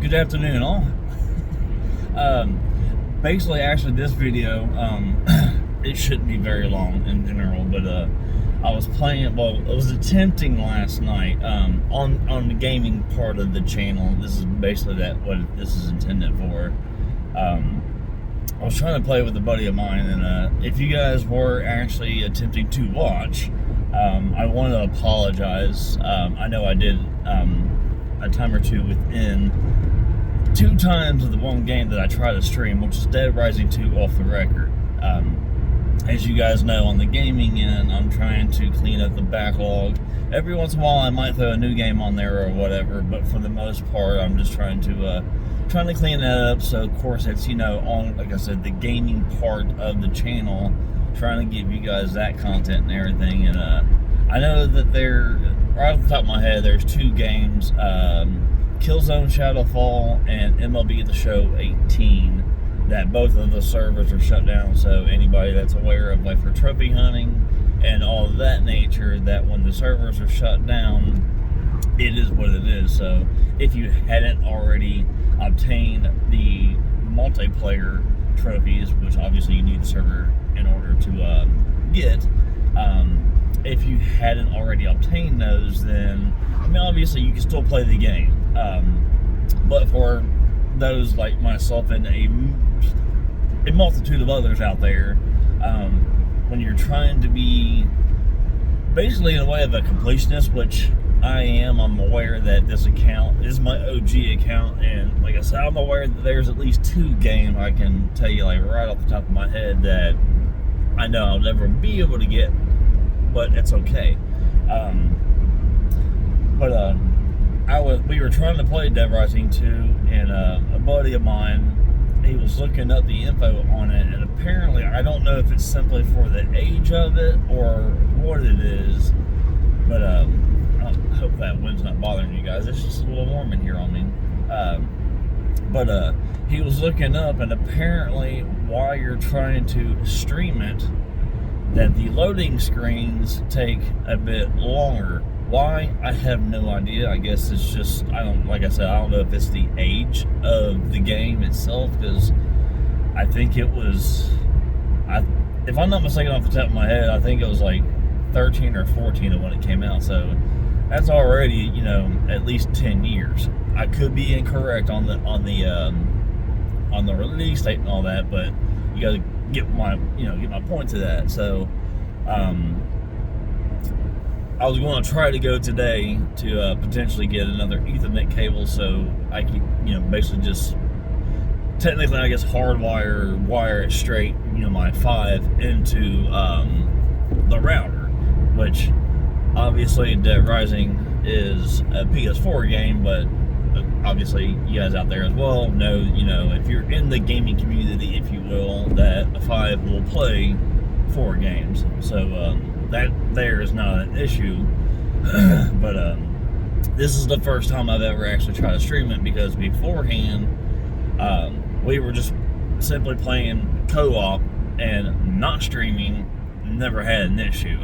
Good afternoon, all. Basically, actually, this video, it shouldn't be very long in general, but I was playing. Well, I was attempting last night on the gaming part of the channel. This is basically what this is intended for. I was trying to play with a buddy of mine, and if you guys were actually attempting to watch, I want to apologize. I know I did a time or two within 2 times of the one game that I try to stream, which is Dead Rising 2 off the record. As you guys know, on the gaming end, I'm trying to clean up the backlog. Every once in a while, I might throw a new game on there or whatever, but for the most part, I'm just trying to clean that up. So, of course, it's, on, like I said, the gaming part of the channel, trying to give you guys that content and everything. And I know that right off the top of my head, there's 2 games, Killzone Shadowfall and MLB The Show 18, that both of the servers are shut down. So anybody that's aware of, like, for trophy hunting and all of that nature, that when the servers are shut down, it is what it is. So if you hadn't already obtained the multiplayer trophies, which obviously you need the server in order to get, if you hadn't already obtained those, then obviously you can still play the game. But for those like myself and a multitude of others out there, when you're trying to be basically in a way of a completionist, which I am, I'm aware that this account is my OG account, and like I said, I'm aware that there's at least 2 games I can tell you, like, right off the top of my head, that I know I'll never be able to get, but it's okay. We were trying to play Dead Rising 2, and a buddy of mine, he was looking up the info on it, and apparently, I don't know if it's simply for the age of it or what it is, but I hope that wind's not bothering you guys. It's just a little warm in here on me. But he was looking up, and apparently, while you're trying to stream it, that the loading screens take a bit longer. Why? I have no idea. I guess it's just, like I said, I don't know if it's the age of the game itself, because I think it was, if I'm not mistaken off the top of my head, I think it was like 13 or 14 when it came out. So that's already, at least 10 years. I could be incorrect on the release date and all that, but you got to get my point to that. So, I was going to try to go today to potentially get another Ethernet cable, so I could, basically just technically, I guess, wire it straight, my 5 into the router, which obviously Dead Rising is a PS4 game, but obviously you guys out there as well know, if you're in the gaming community, if you will, that a 5 will play 4 games. So that there is not an issue. But this is the first time I've ever actually tried to stream it, because beforehand we were just simply playing co-op and not streaming. Never had an issue.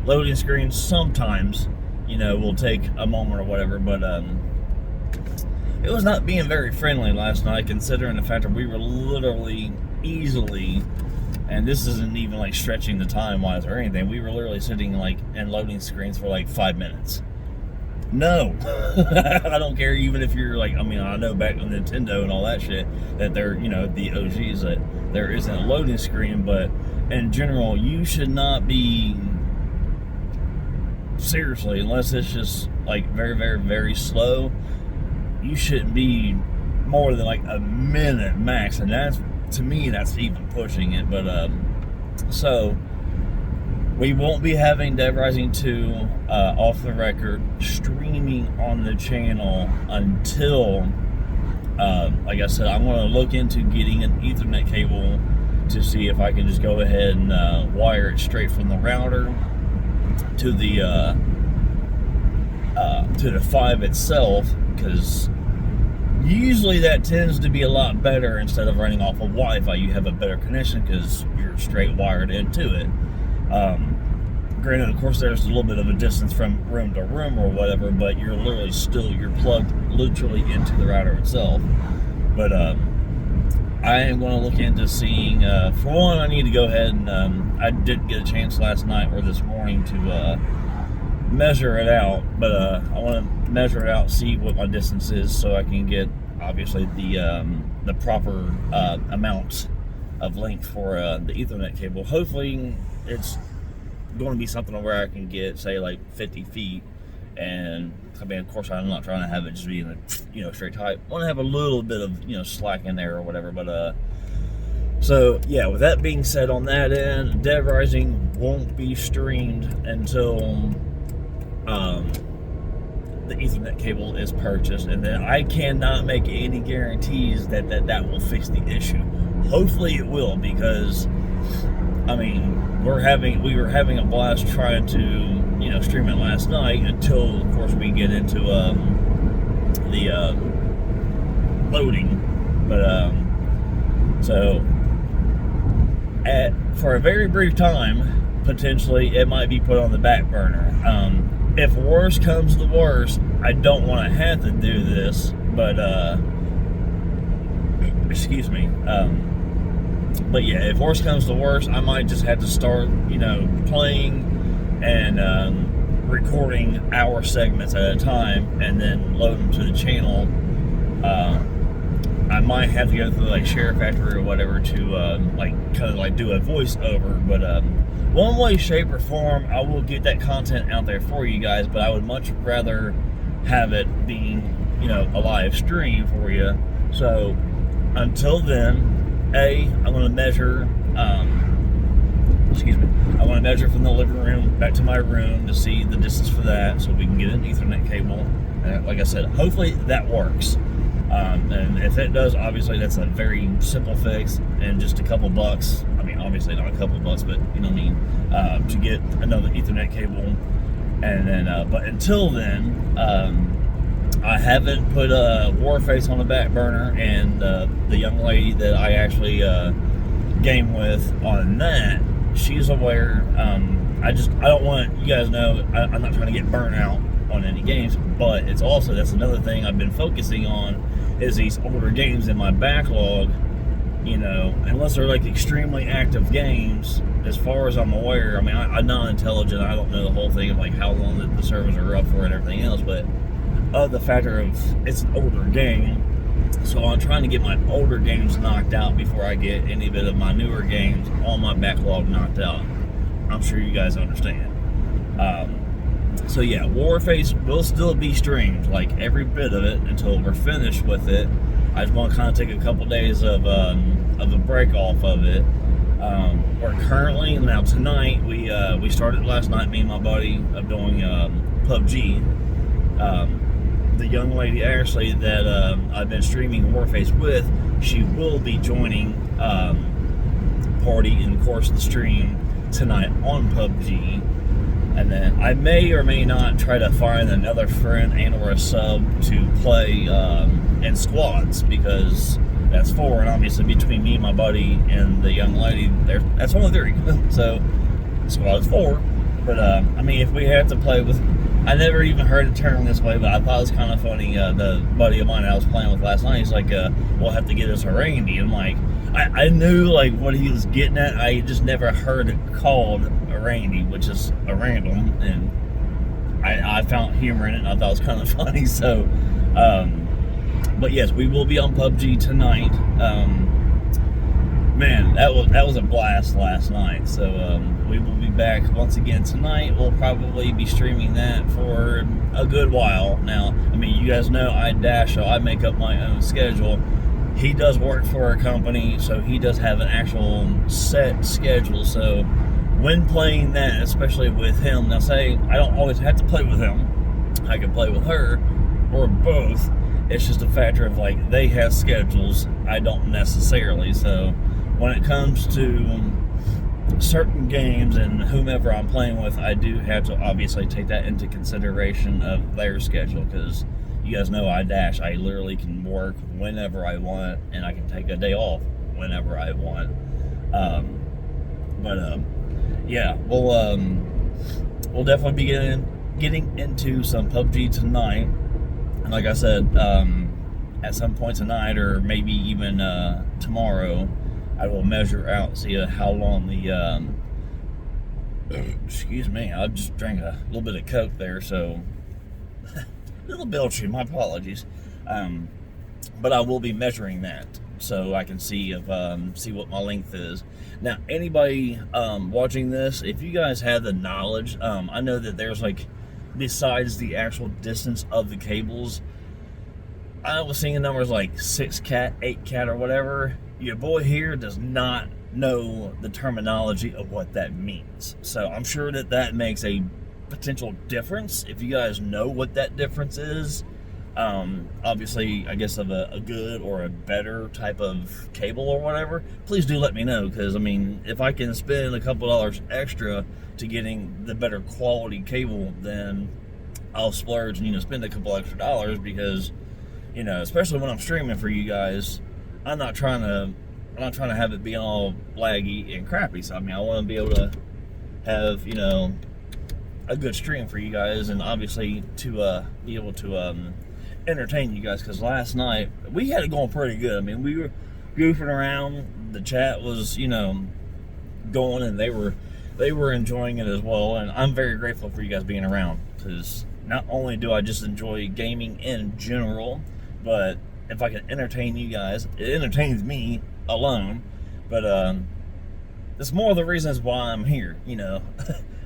Loading screens sometimes, will take a moment or whatever, but it was not being very friendly last night, considering the fact that we were literally easily, and this isn't even like stretching the time wise or anything, we were literally sitting like in loading screens for like 5 minutes. No. I don't care, even if you're like, I know back on Nintendo and all that shit, that they're, the OGs, that there isn't a loading screen, but in general, you should not be, seriously, unless it's just like very, very, very slow, you shouldn't be more than like a minute max, and that's, to me, that's even pushing it. But so we won't be having Dead Rising 2 off the record streaming on the channel until, like I said, I'm going to look into getting an Ethernet cable to see if I can just go ahead and wire it straight from the router to the 5 itself, because usually that tends to be a lot better. Instead of running off of Wi-Fi, you have a better connection because you're straight wired into it. Granted, of course, there's a little bit of a distance from room to room or whatever, but you're literally you're plugged literally into the router itself. But I am going to look into seeing, for one, I need to go ahead and, I didn't get a chance last night or this morning to measure it out, but I want to measure it out, see what my distance is, so I can get, obviously, the proper amount of length for the Ethernet cable. Hopefully, it's going to be something where I can get, say, like 50 feet. And I mean, of course, I'm not trying to have it just be in a straight height. I want to have a little bit of slack in there or whatever. But so yeah. With that being said, on that end, Dead Rising won't be streamed until the Ethernet cable is purchased, and then I cannot make any guarantees that will fix the issue. Hopefully, it will, because I mean, we were having a blast trying to stream it last night, until of course we get into the loading. But so for a very brief time, potentially it might be put on the back burner. If worse comes to worse, I don't want to have to do this, but excuse me. But yeah, if worse comes to worse, I might just have to start, playing and recording hour segments at a time, and then load them to the channel. I might have to go through like Share Factory or whatever to kind of do a voiceover. But one way, shape, or form, I will get that content out there for you guys. But I would much rather have it being a live stream for you. So until then, I'm going to measure. I want to measure from the living room back to my room to see the distance for that, so we can get an Ethernet cable. And like I said, hopefully that works. And if it does, obviously that's a very simple fix and just a couple bucks. I mean, obviously not a couple bucks, but you know what I mean. To get another Ethernet cable, and then. But until then, I haven't put Warface on the back burner, and the young lady that I actually game with on that, she's aware. I don't want you guys to know I'm not trying to get burnt out on any games, but it's also, that's another thing I've been focusing on, is these older games in my backlog. Unless they're like extremely active games, as far as I'm aware. I mean, I'm not intelligent. I don't know the whole thing of like how long the servers are up for and everything else, but the factor of it's an older game, so I'm trying to get my older games knocked out before I get any bit of my newer games on my backlog knocked out. I'm sure you guys understand. So yeah, Warface will still be streamed, like every bit of it, until we're finished with it. I just want to kind of take a couple days of a break off of it. We're currently, now tonight, we started last night, me and my buddy, of doing PUBG. The young lady Ashley that I've been streaming Warface with, she will be joining party in the course of the stream tonight on PUBG. And then I may or may not try to find another friend and or a sub to play in squads, because that's 4, and obviously between me and my buddy and the young lady, that's only 3. So squad is 4. But I mean, if we had to play with, I never even heard it termed this way, but I thought it was kind of funny. The buddy of mine I was playing with last night, he's like, we'll have to get us a Randy. I'm like, I knew like what he was getting at. I just never heard it called a Randy, which is a random, and I found humor in it, and I thought it was kind of funny. So, but yes, we will be on PUBG tonight. Man, that was a blast last night. So we will be back once again tonight. We'll probably be streaming that for a good while. Now, I mean, you guys know I dash, so I make up my own schedule. He does work for a company, so he does have an actual set schedule. So when playing that, especially with him, now say I don't always have to play with him. I can play with her or both. It's just a factor of like they have schedules, I don't necessarily. So when it comes to certain games and whomever I'm playing with, I do have to obviously take that into consideration of their schedule, because you guys know I dash. I literally can work whenever I want, and I can take a day off whenever I want. Yeah, we'll definitely be getting into some PUBG tonight. like I said, at some point tonight or maybe even tomorrow, I will measure out, see how long the excuse me, I just drank a little bit of Coke there, so a little belchy, my apologies. But I will be measuring that so I can see see what my length is. Now, anybody watching this, if you guys have the knowledge, I know that there's like, besides the actual distance of the cables, I was seeing numbers like 6 cat, 8 cat, or whatever. Your boy here does not know the terminology of what that means. So I'm sure that that makes a potential difference. If you guys know what that difference is, obviously, I guess of a good or a better type of cable or whatever, please do let me know, because I mean, if I can spend a couple dollars extra to getting the better quality cable, then I'll splurge and spend a couple extra dollars, because especially when I'm streaming for you guys, I'm not trying to have it be all laggy and crappy. So I mean, I want to be able to have a good stream for you guys, and obviously to be able to entertain you guys, because last night we had it going pretty good. I mean, we were goofing around, the chat was going, and they were enjoying it as well, and I'm very grateful for you guys being around, because not only do I just enjoy gaming in general, but if I can entertain you guys, it entertains me alone. But it's more of the reasons why I'm here.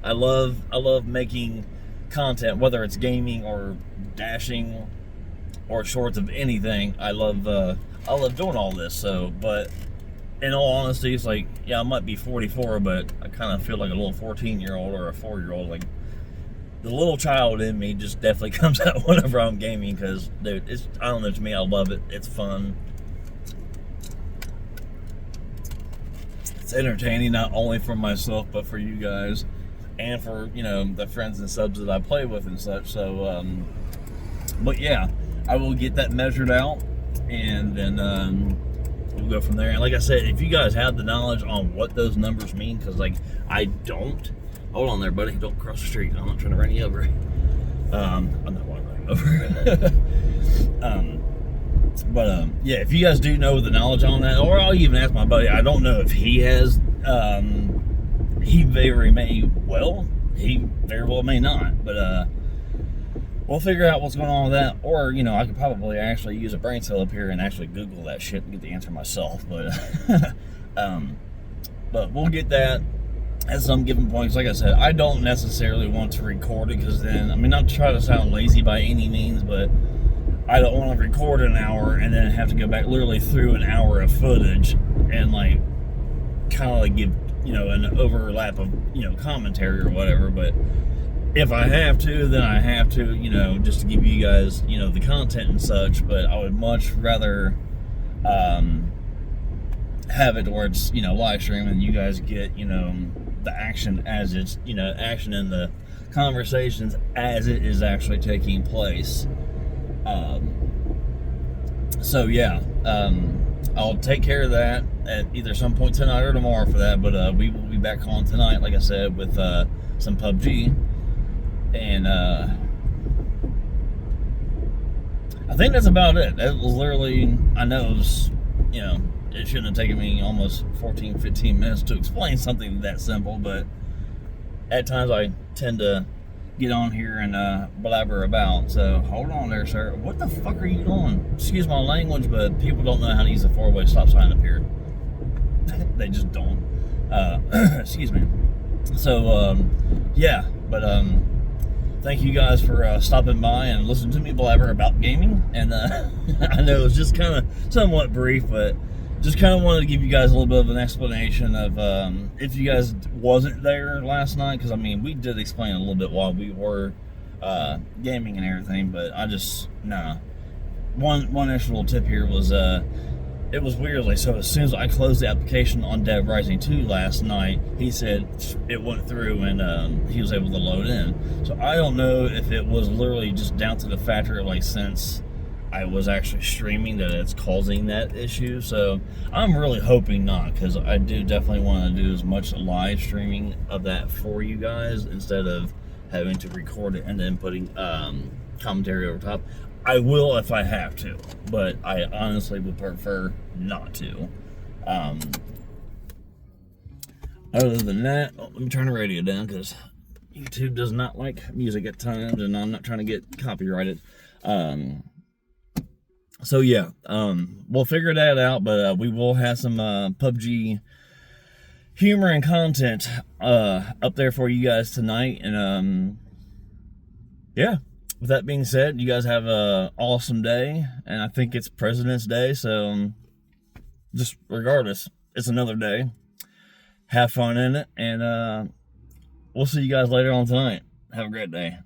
I love making content, whether it's gaming or dashing or shorts of anything. I love doing all this. So, but in all honesty, it's like, yeah, I might be 44, but I kind of feel like a little 14-year-old or a 4-year-old. Like, the little child in me just definitely comes out whenever I'm gaming, because, dude, I don't know, to me, I love it. It's fun. It's entertaining, not only for myself, but for you guys, and for, the friends and subs that I play with and such. So, but yeah, I will get that measured out, and then we'll go from there. And like I said, if you guys have the knowledge on what those numbers mean, because, like, I don't. Hold on there, buddy. Don't cross the street. I'm not trying to run you over. I'm not want to run you over. But yeah, if you guys do know the knowledge on that, or I'll even ask my buddy. I don't know if he has. He very well may not. But we'll figure out what's going on with that. Or I could probably actually use a brain cell up here and actually Google that shit and get the answer myself. But but we'll get that at some given points. Like I said, I don't necessarily want to record it, because then, I mean, not to try to sound lazy by any means, but I don't want to record an hour and then have to go back literally through an hour of footage and like kind of like give an overlap of commentary or whatever. But if I have to, then I have to, just to give you guys the content and such. But I would much rather have it where it's live stream, and you guys get the action as it's action in the conversations as it is actually taking place. So yeah, I'll take care of that at either some point tonight or tomorrow for that. But we will be back on tonight, like I said, with some PUBG, and I think that's about it. That was literally, I know it was, it shouldn't have taken me almost 14-15 minutes to explain something that simple, but at times I tend to get on here and blabber about. So hold on there, sir. What the fuck are you doing? Excuse my language, but people don't know how to use a 4-way stop sign up here. They just don't. Excuse me. So yeah, but thank you guys for stopping by and listening to me blabber about gaming. And I know it's just kind of somewhat brief, but just kind of wanted to give you guys a little bit of an explanation of if you guys wasn't there last night, because I mean, we did explain a little bit while we were gaming and everything, but I just one extra little tip here was it was weird. Like, so as soon as I closed the application on Dead Rising 2 last night, he said it went through and he was able to load in. So I don't know if it was literally just down to the factor of, like, since I was actually streaming, that it's causing that issue. So I'm really hoping not, because I do definitely want to do as much live streaming of that for you guys instead of having to record it and then putting commentary over top. I will if I have to, but I honestly would prefer not to. Um, Other than that, let me turn the radio down because YouTube does not like music at times, and I'm not trying to get copyrighted. So yeah, we'll figure that out, but we will have some PUBG humor and content up there for you guys tonight. And yeah, with that being said, you guys have an awesome day, and I think it's President's Day, so just regardless, it's another day. Have fun in it, and we'll see you guys later on tonight. Have a great day.